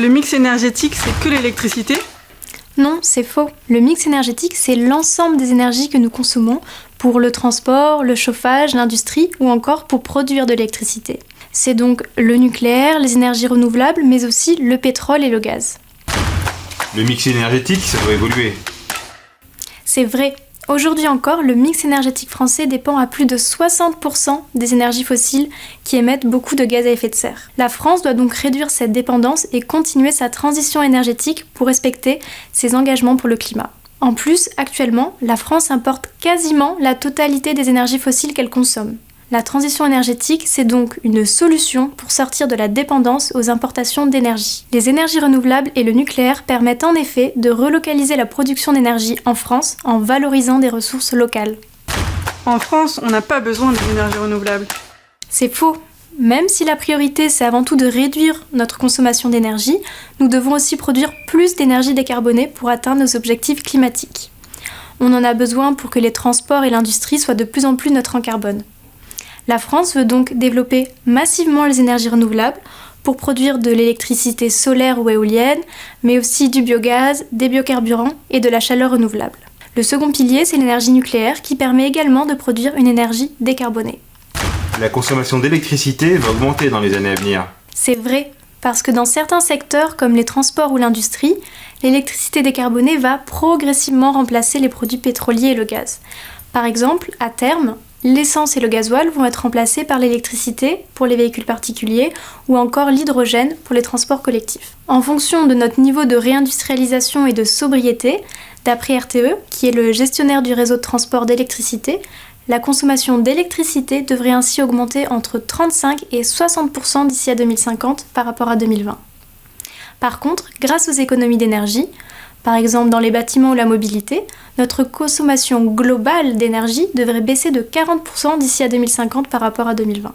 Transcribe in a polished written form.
le mix énergétique, c'est que l'électricité? Non, c'est faux. Le mix énergétique, c'est l'ensemble des énergies que nous consommons pour le transport, le chauffage, l'industrie ou encore pour produire de l'électricité. C'est donc le nucléaire, les énergies renouvelables, mais aussi le pétrole et le gaz. Le mix énergétique, ça doit évoluer. C'est vrai. Aujourd'hui encore, le mix énergétique français dépend à plus de 60% des énergies fossiles qui émettent beaucoup de gaz à effet de serre. La France doit donc réduire cette dépendance et continuer sa transition énergétique pour respecter ses engagements pour le climat. En plus, actuellement, la France importe quasiment la totalité des énergies fossiles qu'elle consomme. La transition énergétique, c'est donc une solution pour sortir de la dépendance aux importations d'énergie. Les énergies renouvelables et le nucléaire permettent en effet de relocaliser la production d'énergie en France en valorisant des ressources locales. En France, on n'a pas besoin des énergies renouvelables. C'est faux. Même si la priorité c'est avant tout de réduire notre consommation d'énergie, nous devons aussi produire plus d'énergie décarbonée pour atteindre nos objectifs climatiques. On en a besoin pour que les transports et l'industrie soient de plus en plus neutres en carbone. La France veut donc développer massivement les énergies renouvelables pour produire de l'électricité solaire ou éolienne, mais aussi du biogaz, des biocarburants et de la chaleur renouvelable. Le second pilier, c'est l'énergie nucléaire qui permet également de produire une énergie décarbonée. La consommation d'électricité va augmenter dans les années à venir. C'est vrai, parce que dans certains secteurs comme les transports ou l'industrie, l'électricité décarbonée va progressivement remplacer les produits pétroliers et le gaz. Par exemple, à terme, l'essence et le gasoil vont être remplacés par l'électricité pour les véhicules particuliers ou encore l'hydrogène pour les transports collectifs. En fonction de notre niveau de réindustrialisation et de sobriété, d'après RTE, qui est le gestionnaire du réseau de transport d'électricité, la consommation d'électricité devrait ainsi augmenter entre 35 et 60% d'ici à 2050 par rapport à 2020. Par contre, grâce aux économies d'énergie, par exemple dans les bâtiments ou la mobilité, notre consommation globale d'énergie devrait baisser de 40% d'ici à 2050 par rapport à 2020.